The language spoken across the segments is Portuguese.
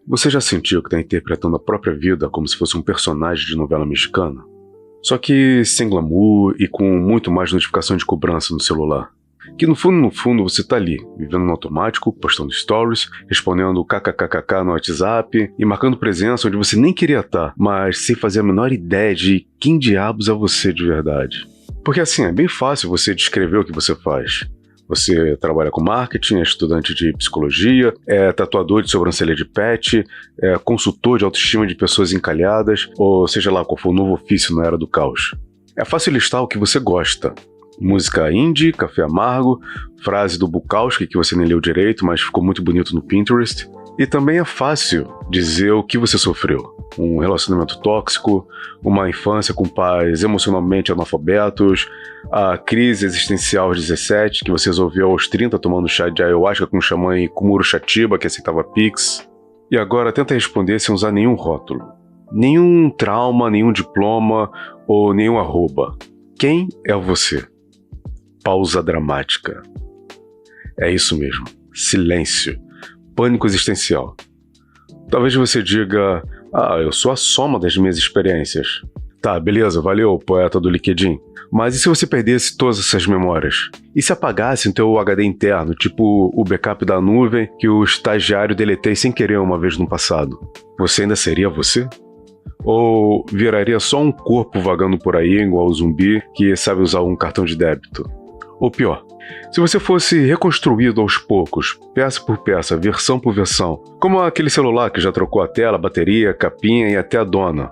Você já sentiu que está interpretando a própria vida como se fosse um personagem de novela mexicana? Só que sem glamour e com muito mais notificação de cobrança no celular. Que no fundo você tá ali, vivendo no automático, postando stories, respondendo kkkk no WhatsApp e marcando presença onde você nem queria estar, mas sem fazer a menor ideia de quem diabos é você de verdade. Porque assim, é bem fácil você descrever o que você faz. Você trabalha com marketing, é estudante de psicologia, é tatuador de sobrancelha de pet, é consultor de autoestima de pessoas encalhadas, ou seja lá qual for o novo ofício na era do caos. É fácil listar o que você gosta. Música indie, café amargo, frase do Bukowski que você nem leu direito, mas ficou muito bonito no Pinterest. E também é fácil dizer o que você sofreu. Um relacionamento tóxico, uma infância com pais emocionalmente analfabetos, a crise existencial aos 17, que você resolveu aos 30 tomando chá de ayahuasca com xamã e Kumuro Shatiba, que aceitava Pix. E agora tenta responder sem usar nenhum rótulo. Nenhum trauma, nenhum diploma ou nenhum arroba. Quem é você? Pausa dramática. É isso mesmo. Silêncio. Pânico existencial. Talvez você diga: eu sou a soma das minhas experiências. Tá, beleza, valeu, poeta do LinkedIn. Mas e se você perdesse todas essas memórias? E se apagasse em teu HD interno, tipo o backup da nuvem que o estagiário deletei sem querer uma vez no passado? Você ainda seria você? Ou viraria só um corpo vagando por aí, igual o zumbi, que sabe usar um cartão de débito? Ou pior, se você fosse reconstruído aos poucos, peça por peça, versão por versão, como aquele celular que já trocou a tela, a bateria, a capinha e até a dona,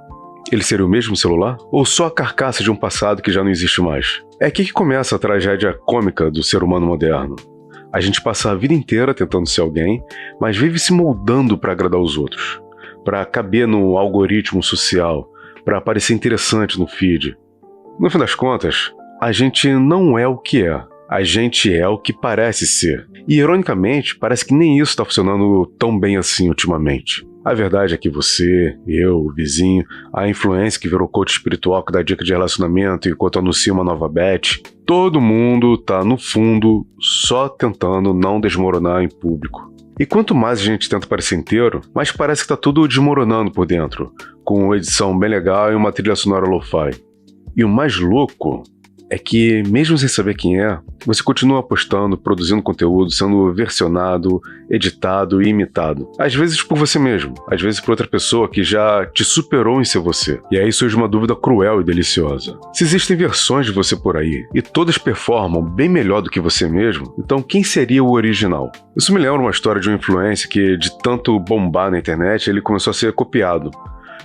ele seria o mesmo celular? Ou só a carcaça de um passado que já não existe mais? É aqui que começa a tragédia cômica do ser humano moderno. A gente passa a vida inteira tentando ser alguém, mas vive se moldando para agradar os outros, para caber no algoritmo social, para parecer interessante no feed. No fim das contas, a gente não é o que é. A gente é o que parece ser. E, ironicamente, parece que nem isso está funcionando tão bem assim ultimamente. A verdade é que você, eu, o vizinho, a influência que virou coach espiritual que dá dica de relacionamento enquanto anuncia uma nova bet, todo mundo tá, no fundo, só tentando não desmoronar em público. E quanto mais a gente tenta parecer inteiro, mais parece que tá tudo desmoronando por dentro, com uma edição bem legal e uma trilha sonora lo-fi. E o mais louco é que, mesmo sem saber quem é, você continua postando, produzindo conteúdo, sendo versionado, editado e imitado. Às vezes por você mesmo, às vezes por outra pessoa que já te superou em ser você. E aí surge uma dúvida cruel e deliciosa. Se existem versões de você por aí, e todas performam bem melhor do que você mesmo, então quem seria o original? Isso me lembra uma história de um influencer que, de tanto bombar na internet, ele começou a ser copiado.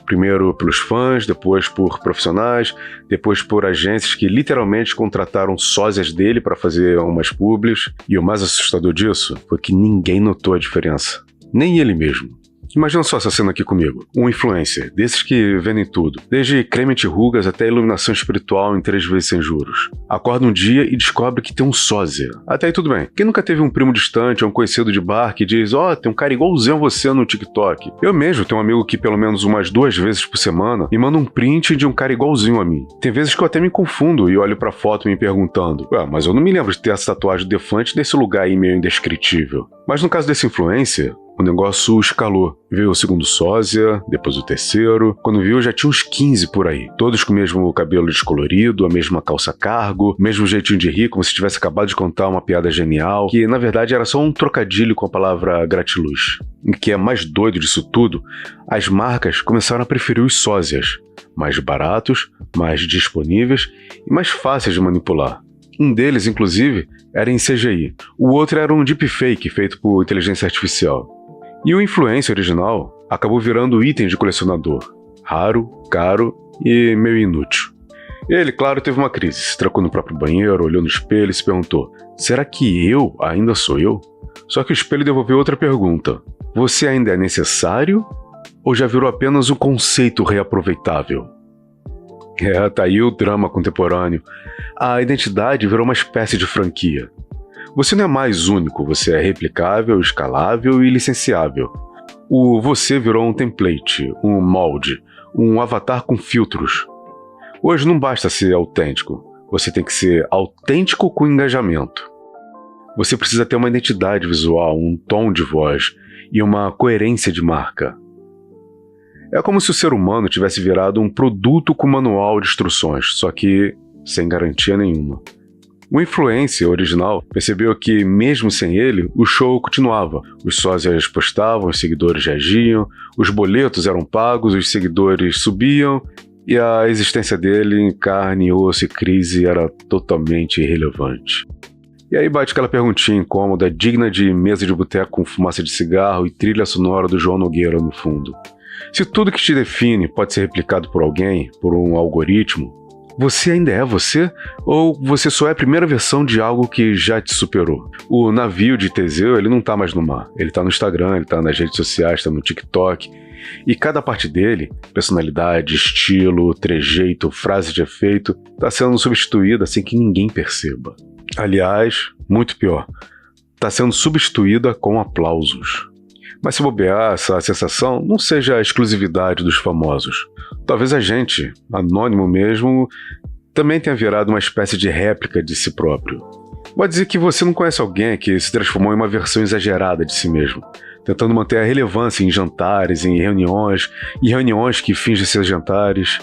Primeiro pelos fãs, depois por profissionais, depois por agências que literalmente contrataram sósias dele para fazer umas publis. E o mais assustador disso foi que ninguém notou a diferença. Nem ele mesmo. Imagina só essa cena aqui comigo. Um influencer, desses que vendem tudo, desde creme anti-rugas até iluminação espiritual em 3 vezes sem juros. Acorda um dia e descobre que tem um sósia. Até aí tudo bem. Quem nunca teve um primo distante ou um conhecido de bar que diz: tem um cara igualzinho a você no TikTok. Eu mesmo tenho um amigo que pelo menos umas 2 vezes por semana me manda um print de um cara igualzinho a mim. Tem vezes que eu até me confundo e olho pra foto me perguntando: mas eu não me lembro de ter essa tatuagem defante nesse lugar aí meio indescritível. Mas no caso desse influencer, o negócio escalou. Veio o segundo sósia, depois o terceiro. Quando viu, já tinha uns 15 por aí. Todos com o mesmo cabelo descolorido, a mesma calça cargo, o mesmo jeitinho de rir, como se tivesse acabado de contar uma piada genial, que na verdade era só um trocadilho com a palavra gratiluz. O que é mais doido disso tudo, as marcas começaram a preferir os sósias. Mais baratos, mais disponíveis e mais fáceis de manipular. Um deles, inclusive, era em CGI. O outro era um deepfake feito por inteligência artificial. E o influencer original acabou virando item de colecionador. Raro, caro e meio inútil. Ele, claro, teve uma crise. Se trancou no próprio banheiro, olhou no espelho e se perguntou: será que eu ainda sou eu? Só que o espelho devolveu outra pergunta: você ainda é necessário? Ou já virou apenas um conceito reaproveitável? Tá aí o drama contemporâneo. A identidade virou uma espécie de franquia. Você não é mais único, você é replicável, escalável e licenciável. O você virou um template, um molde, um avatar com filtros. Hoje não basta ser autêntico, você tem que ser autêntico com engajamento. Você precisa ter uma identidade visual, um tom de voz e uma coerência de marca. É como se o ser humano tivesse virado um produto com manual de instruções, só que sem garantia nenhuma. O influencer original percebeu que, mesmo sem ele, o show continuava. Os sósias postavam, os seguidores reagiam, os boletos eram pagos, os seguidores subiam, e a existência dele em carne, osso e crise era totalmente irrelevante. E aí bate aquela perguntinha incômoda, digna de mesa de boteco com fumaça de cigarro e trilha sonora do João Nogueira no fundo. Se tudo que te define pode ser replicado por alguém, por um algoritmo, você ainda é você? Ou você só é a primeira versão de algo que já te superou? O navio de Teseu, ele não tá mais no mar. Ele tá no Instagram, ele tá nas redes sociais, tá no TikTok. E cada parte dele, personalidade, estilo, trejeito, frase de efeito, tá sendo substituída sem que ninguém perceba. Aliás, muito pior, tá sendo substituída com aplausos. Mas se bobear, essa sensação não seja a exclusividade dos famosos. Talvez a gente, anônimo mesmo, também tenha virado uma espécie de réplica de si próprio. Pode dizer que você não conhece alguém que se transformou em uma versão exagerada de si mesmo, tentando manter a relevância em jantares, em reuniões, e reuniões que fingem ser jantares.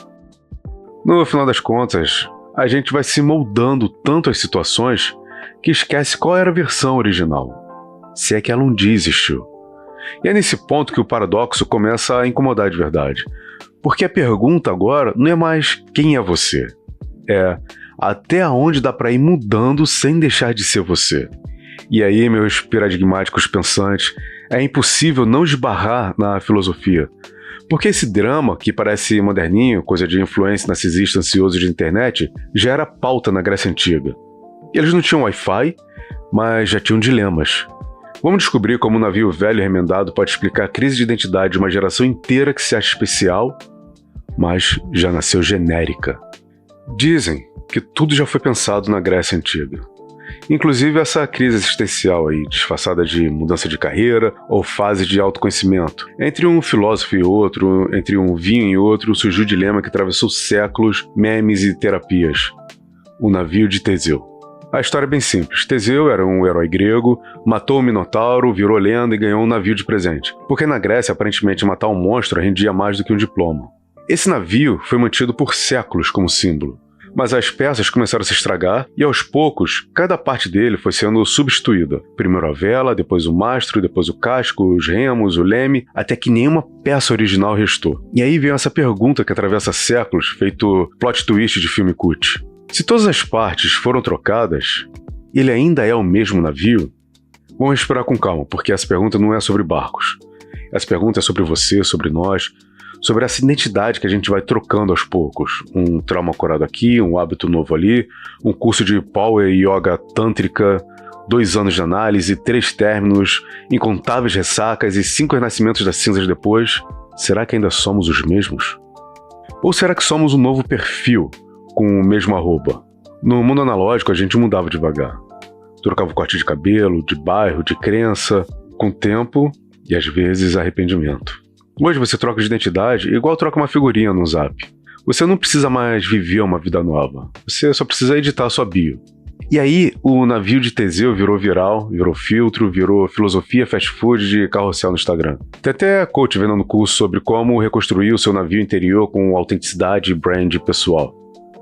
No final das contas, a gente vai se moldando tanto às situações que esquece qual era a versão original, se é que ela um dia existiu. E é nesse ponto que o paradoxo começa a incomodar de verdade. Porque a pergunta agora não é mais quem é você. É até onde dá para ir mudando sem deixar de ser você. E aí, meus paradigmáticos pensantes, é impossível não esbarrar na filosofia. Porque esse drama, que parece moderninho, coisa de influência narcisista ansioso de internet, já era pauta na Grécia Antiga. Eles não tinham Wi-Fi, mas já tinham dilemas. Vamos descobrir como um navio velho e remendado pode explicar a crise de identidade de uma geração inteira que se acha especial, mas já nasceu genérica. Dizem que tudo já foi pensado na Grécia Antiga. Inclusive essa crise existencial aí, disfarçada de mudança de carreira ou fase de autoconhecimento. Entre um filósofo e outro, entre um vinho e outro, surgiu o dilema que atravessou séculos, memes e terapias. O navio de Teseu. A história é bem simples. Teseu era um herói grego, matou o Minotauro, virou lenda e ganhou um navio de presente. Porque na Grécia, aparentemente, matar um monstro rendia mais do que um diploma. Esse navio foi mantido por séculos como símbolo. Mas as peças começaram a se estragar e, aos poucos, cada parte dele foi sendo substituída. Primeiro a vela, depois o mastro, depois o casco, os remos, o leme, até que nenhuma peça original restou. E aí vem essa pergunta que atravessa séculos, feito plot twist de filme cult. Se todas as partes foram trocadas, ele ainda é o mesmo navio? Vamos respirar com calma, porque essa pergunta não é sobre barcos. Essa pergunta é sobre você, sobre nós, sobre essa identidade que a gente vai trocando aos poucos. Um trauma curado aqui, um hábito novo ali, um curso de Power Yoga Tântrica, 2 anos de análise, 3 términos, incontáveis ressacas e 5 renascimentos das cinzas depois. Será que ainda somos os mesmos? Ou será que somos um novo perfil, com o mesmo arroba? No mundo analógico a gente mudava devagar. Trocava o corte de cabelo, de bairro, de crença, com tempo e às vezes arrependimento. Hoje você troca de identidade igual troca uma figurinha no Zap. Você não precisa mais viver uma vida nova. Você só precisa editar a sua bio. E aí o navio de Teseu virou viral, virou filtro, virou filosofia fast food de carrossel no Instagram. Tem até coach vendendo curso sobre como reconstruir o seu navio interior com autenticidade e brand pessoal.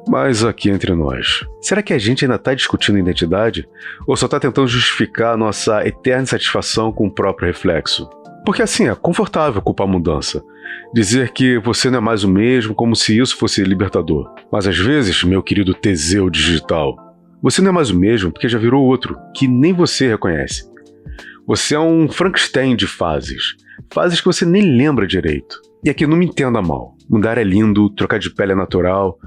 Mas aqui entre nós, será que a gente ainda está discutindo identidade? Ou só está tentando justificar a nossa eterna insatisfação com o próprio reflexo? Porque assim, é confortável culpar a mudança. Dizer que você não é mais o mesmo como se isso fosse libertador. Mas às vezes, meu querido Teseu digital, você não é mais o mesmo porque já virou outro, que nem você reconhece. Você é um Frankenstein de fases. Fases que você nem lembra direito. E aqui não me entenda mal. Mudar é lindo, trocar de pele é natural.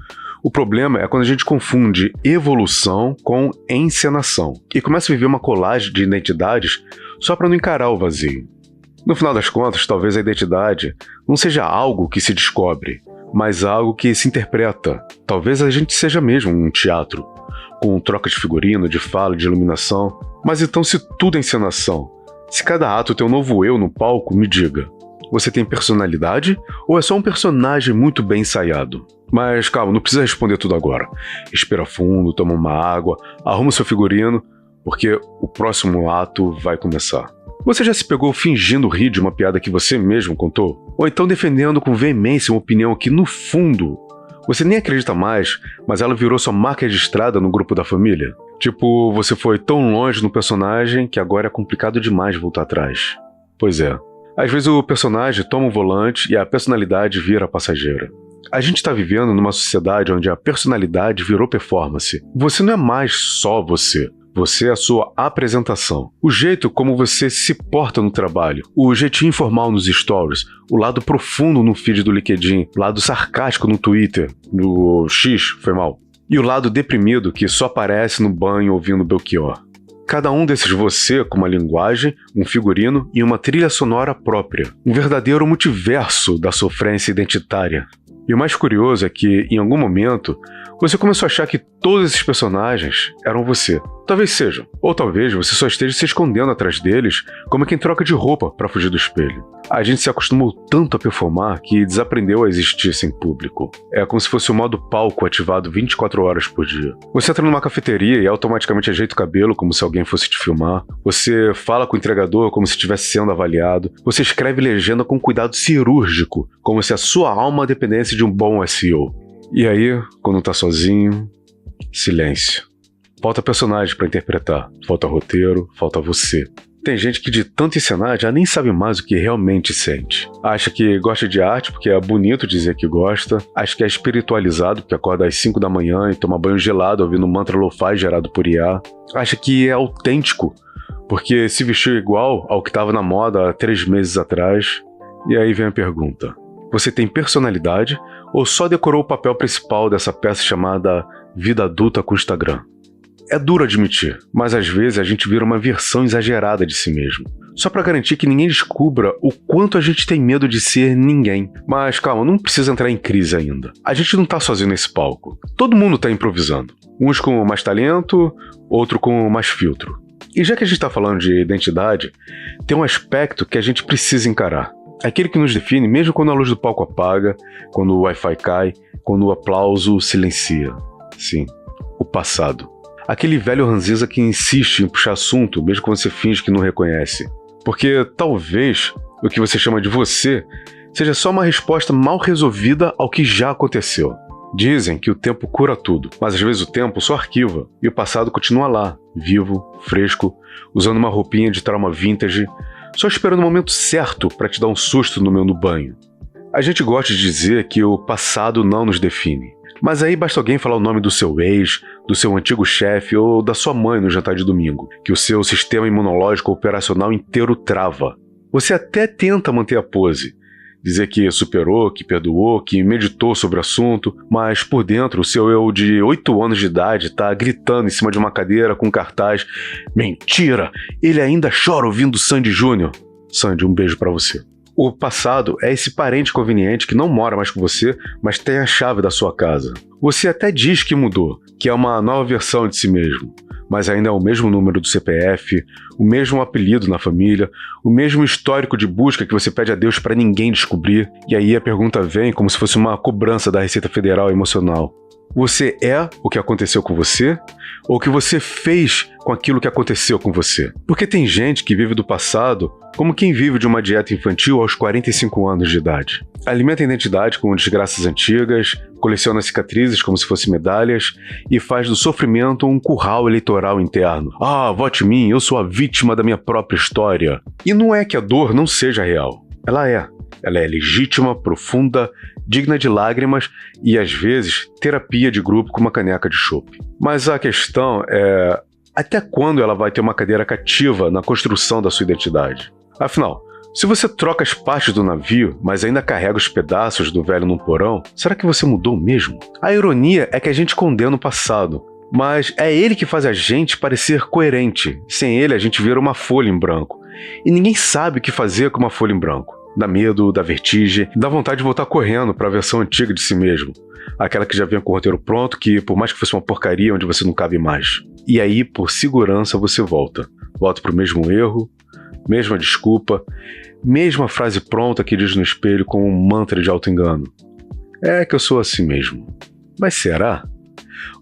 O problema é quando a gente confunde evolução com encenação e começa a viver uma colagem de identidades só para não encarar o vazio. No final das contas, talvez a identidade não seja algo que se descobre, mas algo que se interpreta. Talvez a gente seja mesmo um teatro, com troca de figurino, de fala, de iluminação. Mas então, se tudo é encenação, se cada ato tem um novo eu no palco, me diga, você tem personalidade ou é só um personagem muito bem ensaiado? Mas calma, não precisa responder tudo agora. Respira fundo, toma uma água, arruma seu figurino, porque o próximo ato vai começar. Você já se pegou fingindo rir de uma piada que você mesmo contou? Ou então defendendo com veemência uma opinião que, no fundo, você nem acredita mais, mas ela virou sua marca registrada no grupo da família? Tipo, você foi tão longe no personagem que agora é complicado demais voltar atrás. Pois é. Às vezes o personagem toma o volante e a personalidade vira passageira. A gente está vivendo numa sociedade onde a personalidade virou performance. Você não é mais só você. Você é a sua apresentação. O jeito como você se porta no trabalho, o jeitinho informal nos stories, o lado profundo no feed do LinkedIn, o lado sarcástico no Twitter, no X, foi mal, e o lado deprimido que só aparece no banho ouvindo Belchior. Cada um desses você com uma linguagem, um figurino e uma trilha sonora própria. Um verdadeiro multiverso da sofrência identitária. E o mais curioso é que, em algum momento, você começou a achar que todos esses personagens eram você. Talvez sejam. Ou talvez você só esteja se escondendo atrás deles como quem troca de roupa para fugir do espelho. A gente se acostumou tanto a performar que desaprendeu a existir sem público. É como se fosse o modo palco ativado 24 horas por dia. Você entra numa cafeteria e automaticamente ajeita o cabelo como se alguém fosse te filmar. Você fala com o entregador como se estivesse sendo avaliado. Você escreve legenda com cuidado cirúrgico, como se a sua alma dependesse de um bom SEO. E aí, quando tá sozinho, silêncio. Falta personagem pra interpretar, falta roteiro, falta você. Tem gente que de tanto encenar já nem sabe mais o que realmente sente. Acha que gosta de arte porque é bonito dizer que gosta, acha que é espiritualizado porque acorda às 5 da manhã e toma banho gelado ouvindo um mantra lo-fi gerado por IA, acha que é autêntico porque se vestiu igual ao que estava na moda há 3 meses atrás. E aí vem a pergunta: você tem personalidade ou só decorou o papel principal dessa peça chamada vida adulta com Instagram? É duro admitir, mas às vezes a gente vira uma versão exagerada de si mesmo. Só pra garantir que ninguém descubra o quanto a gente tem medo de ser ninguém. Mas calma, não precisa entrar em crise ainda. A gente não tá sozinho nesse palco. Todo mundo tá improvisando. Uns com mais talento, outro com mais filtro. E já que a gente tá falando de identidade, tem um aspecto que a gente precisa encarar. Aquele que nos define mesmo quando a luz do palco apaga, quando o Wi-Fi cai, quando o aplauso silencia. Sim, o passado. Aquele velho ranzinza que insiste em puxar assunto mesmo quando você finge que não reconhece. Porque talvez o que você chama de você seja só uma resposta mal resolvida ao que já aconteceu. Dizem que o tempo cura tudo, mas às vezes o tempo só arquiva e o passado continua lá, vivo, fresco, usando uma roupinha de trauma vintage, só esperando o momento certo para te dar um susto no banho. A gente gosta de dizer que o passado não nos define. Mas aí basta alguém falar o nome do seu ex, do seu antigo chefe ou da sua mãe no jantar de domingo, que o seu sistema imunológico operacional inteiro trava. Você até tenta manter a pose, dizer que superou, que perdoou, que meditou sobre o assunto, mas por dentro o seu eu de 8 anos de idade está gritando em cima de uma cadeira com um cartaz: mentira, ele ainda chora ouvindo Sandy Júnior. Sandy, um beijo pra você. O passado é esse parente conveniente que não mora mais com você, mas tem a chave da sua casa. Você até diz que mudou, que é uma nova versão de si mesmo, mas ainda é o mesmo número do CPF, o mesmo apelido na família, o mesmo histórico de busca que você pede a Deus para ninguém descobrir, e aí a pergunta vem como se fosse uma cobrança da Receita Federal emocional. Você é o que aconteceu com você ou o que você fez com aquilo que aconteceu com você? Porque tem gente que vive do passado como quem vive de uma dieta infantil aos 45 anos de idade. Alimenta a identidade com desgraças antigas, coleciona cicatrizes como se fossem medalhas e faz do sofrimento um curral eleitoral interno. Ah, vote em mim, eu sou a vítima da minha própria história. E não é que a dor não seja real. Ela é. Ela é legítima, profunda, digna de lágrimas e, às vezes, terapia de grupo com uma caneca de chopp. Mas a questão é: até quando ela vai ter uma cadeira cativa na construção da sua identidade? Afinal, se você troca as partes do navio, mas ainda carrega os pedaços do velho num porão, será que você mudou mesmo? A ironia é que a gente condena o passado, mas é ele que faz a gente parecer coerente. Sem ele, a gente vira uma folha em branco. E ninguém sabe o que fazer com uma folha em branco. Dá medo, dá vertigem, dá vontade de voltar correndo para a versão antiga de si mesmo. Aquela que já vinha com o roteiro pronto, que por mais que fosse uma porcaria onde você não cabe mais. E aí, por segurança, você volta. Volta para o mesmo erro, mesma desculpa, mesma frase pronta que diz no espelho com um mantra de auto-engano. É que eu sou assim mesmo. Mas será?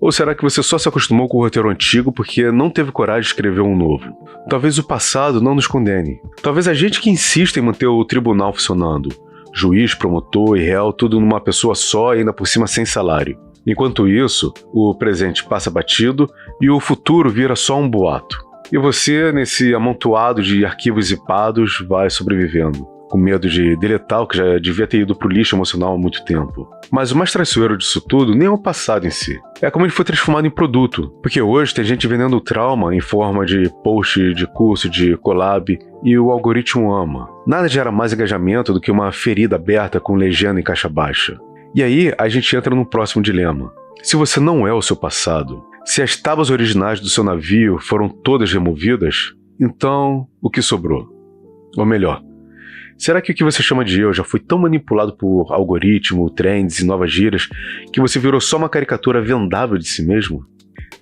Ou será que você só se acostumou com o roteiro antigo porque não teve coragem de escrever um novo? Talvez o passado não nos condene. Talvez a gente que insista em manter o tribunal funcionando. Juiz, promotor e réu, tudo numa pessoa só e ainda por cima sem salário. Enquanto isso, o presente passa batido e o futuro vira só um boato. E você, nesse amontoado de arquivos zipados, vai sobrevivendo, com medo de deletar o que já devia ter ido pro lixo emocional há muito tempo. Mas o mais traiçoeiro disso tudo nem é o passado em si. É como ele foi transformado em produto. Porque hoje tem gente vendendo trauma em forma de post, de curso, de collab, e o algoritmo ama. Nada gera mais engajamento do que uma ferida aberta com legenda em caixa baixa. E aí a gente entra no próximo dilema. Se você não é o seu passado, se as tábuas originais do seu navio foram todas removidas, então o que sobrou? Ou melhor, será que o que você chama de eu já foi tão manipulado por algoritmo, trends e novas gírias que você virou só uma caricatura vendável de si mesmo?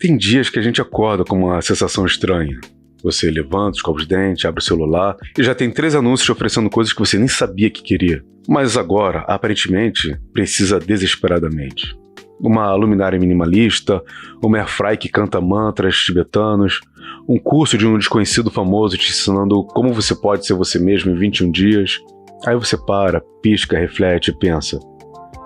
Tem dias que a gente acorda com uma sensação estranha. Você levanta, escova os dentes, abre o celular e já tem 3 anúncios te oferecendo coisas que você nem sabia que queria. Mas agora, aparentemente, precisa desesperadamente. Uma luminária minimalista, uma airfry que canta mantras tibetanos, um curso de um desconhecido famoso te ensinando como você pode ser você mesmo em 21 dias. Aí você para, pisca, reflete e pensa: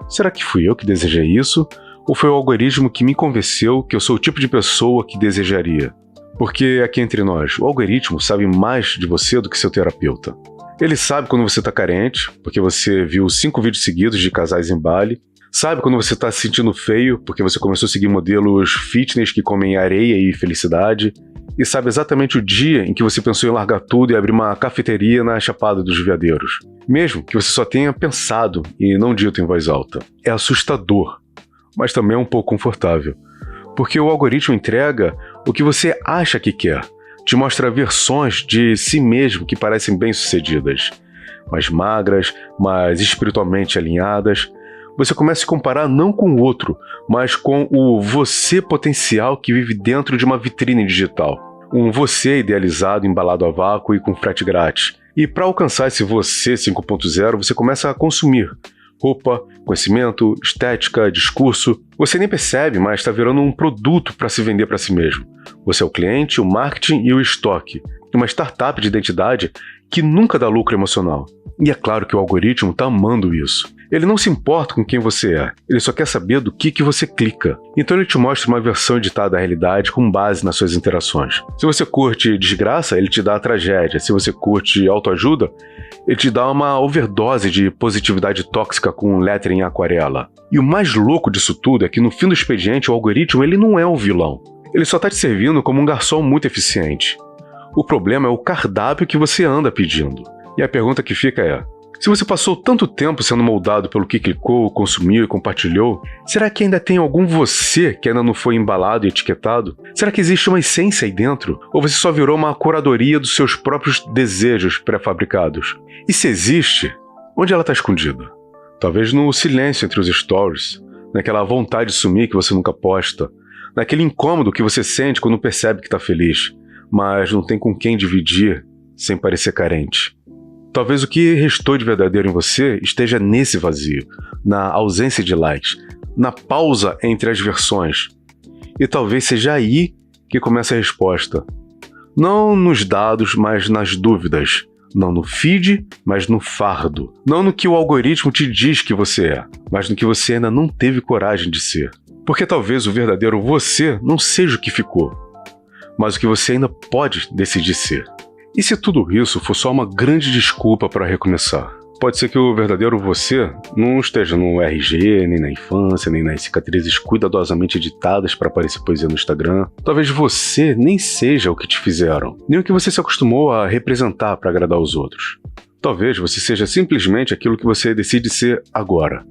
será que fui eu que desejei isso? Ou foi o algoritmo que me convenceu que eu sou o tipo de pessoa que desejaria? Porque aqui entre nós, o algoritmo sabe mais de você do que seu terapeuta. Ele sabe quando você está carente, porque você viu 5 vídeos seguidos de casais em Bali. Sabe quando você está se sentindo feio, porque você começou a seguir modelos fitness que comem areia e felicidade. E sabe exatamente o dia em que você pensou em largar tudo e abrir uma cafeteria na Chapada dos Veadeiros. Mesmo que você só tenha pensado e não dito em voz alta. É assustador, mas também é um pouco confortável. Porque o algoritmo entrega o que você acha que quer. Te mostra versões de si mesmo que parecem bem-sucedidas. Mais magras, mais espiritualmente alinhadas. Você começa a se comparar não com o outro, mas com o você potencial que vive dentro de uma vitrine digital. Um você idealizado, embalado a vácuo e com frete grátis. E para alcançar esse você 5.0, você começa a consumir roupa, conhecimento, estética, discurso. Você nem percebe, mas está virando um produto para se vender para si mesmo. Você é o cliente, o marketing e o estoque. Uma startup de identidade que nunca dá lucro emocional. E é claro que o algoritmo está amando isso. Ele não se importa com quem você é, ele só quer saber do que você clica. Então ele te mostra uma versão editada da realidade com base nas suas interações. Se você curte desgraça, ele te dá a tragédia. Se você curte autoajuda, ele te dá uma overdose de positividade tóxica com lettering em aquarela. E o mais louco disso tudo é que no fim do expediente o algoritmo ele não é o vilão. Ele só está te servindo como um garçom muito eficiente. O problema é o cardápio que você anda pedindo. E a pergunta que fica é: se você passou tanto tempo sendo moldado pelo que clicou, consumiu e compartilhou, será que ainda tem algum você que ainda não foi embalado e etiquetado? Será que existe uma essência aí dentro? Ou você só virou uma curadoria dos seus próprios desejos pré-fabricados? E se existe, onde ela está escondida? Talvez no silêncio entre os stories, naquela vontade de sumir que você nunca posta, naquele incômodo que você sente quando percebe que está feliz, mas não tem com quem dividir sem parecer carente. Talvez o que restou de verdadeiro em você esteja nesse vazio, na ausência de likes, na pausa entre as versões. E talvez seja aí que começa a resposta. Não nos dados, mas nas dúvidas. Não no feed, mas no fardo. Não no que o algoritmo te diz que você é, mas no que você ainda não teve coragem de ser. Porque talvez o verdadeiro você não seja o que ficou, mas o que você ainda pode decidir ser. E se tudo isso for só uma grande desculpa para recomeçar? Pode ser que o verdadeiro você não esteja no RG, nem na infância, nem nas cicatrizes cuidadosamente editadas para aparecer poesia no Instagram. Talvez você nem seja o que te fizeram, nem o que você se acostumou a representar para agradar os outros. Talvez você seja simplesmente aquilo que você decide ser agora,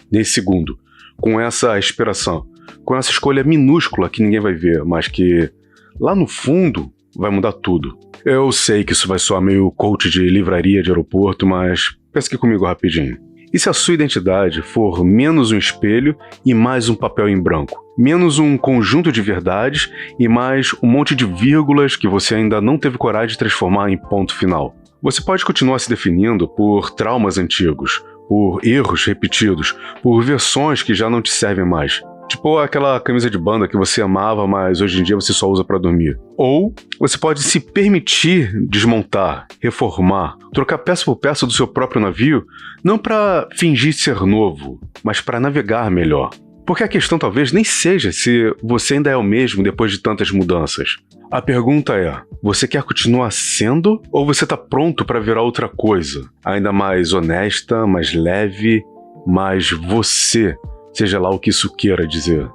nesse segundo, com essa inspiração, com essa escolha minúscula que ninguém vai ver, mas que lá no fundo vai mudar tudo. Eu sei que isso vai soar meio coach de livraria de aeroporto, mas pensa aqui comigo rapidinho. E se a sua identidade for menos um espelho e mais um papel em branco? Menos um conjunto de verdades e mais um monte de vírgulas que você ainda não teve coragem de transformar em ponto final. Você pode continuar se definindo por traumas antigos, por erros repetidos, por versões que já não te servem mais. Tipo aquela camisa de banda que você amava, mas hoje em dia você só usa pra dormir. Ou você pode se permitir desmontar, reformar, trocar peça por peça do seu próprio navio, não pra fingir ser novo, mas pra navegar melhor. Porque a questão talvez nem seja se você ainda é o mesmo depois de tantas mudanças. A pergunta é, você quer continuar sendo ou você tá pronto para virar outra coisa? Ainda mais honesta, mais leve, mais você, seja lá o que isso queira dizer.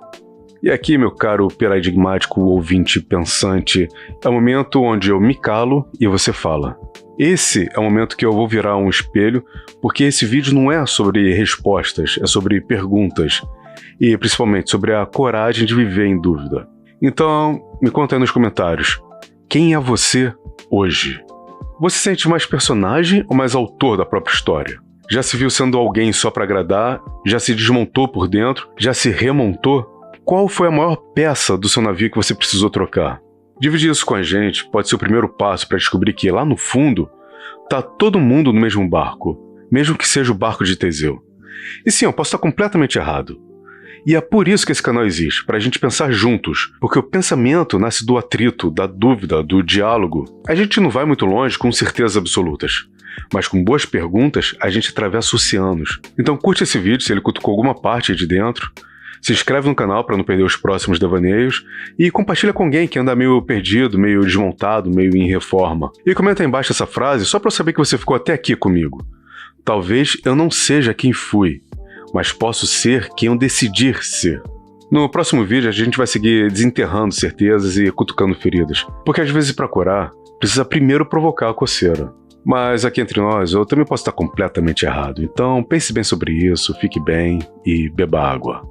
E aqui, meu caro paradigmático ouvinte pensante, é o momento onde eu me calo e você fala. Esse é o momento que eu vou virar um espelho, porque esse vídeo não é sobre respostas, é sobre perguntas. E principalmente sobre a coragem de viver em dúvida. Então, me conta aí nos comentários, quem é você hoje? Você se sente mais personagem ou mais autor da própria história? Já se viu sendo alguém só para agradar? Já se desmontou por dentro? Já se remontou? Qual foi a maior peça do seu navio que você precisou trocar? Dividir isso com a gente pode ser o primeiro passo para descobrir que, lá no fundo, tá todo mundo no mesmo barco, mesmo que seja o barco de Teseu. E sim, eu posso estar completamente errado. E é por isso que esse canal existe, para a gente pensar juntos, porque o pensamento nasce do atrito, da dúvida, do diálogo. A gente não vai muito longe com certezas absolutas, mas com boas perguntas a gente atravessa oceanos. Então curte esse vídeo se ele cutucou alguma parte aí de dentro, se inscreve no canal para não perder os próximos devaneios e compartilha com alguém que anda meio perdido, meio desmontado, meio em reforma. E comenta aí embaixo essa frase só para eu saber que você ficou até aqui comigo. Talvez eu não seja quem fui, mas posso ser quem eu decidir ser. No próximo vídeo a gente vai seguir desenterrando certezas e cutucando feridas, porque às vezes para curar, precisa primeiro provocar a coceira. Mas aqui entre nós, eu também posso estar completamente errado, então pense bem sobre isso, fique bem e beba água.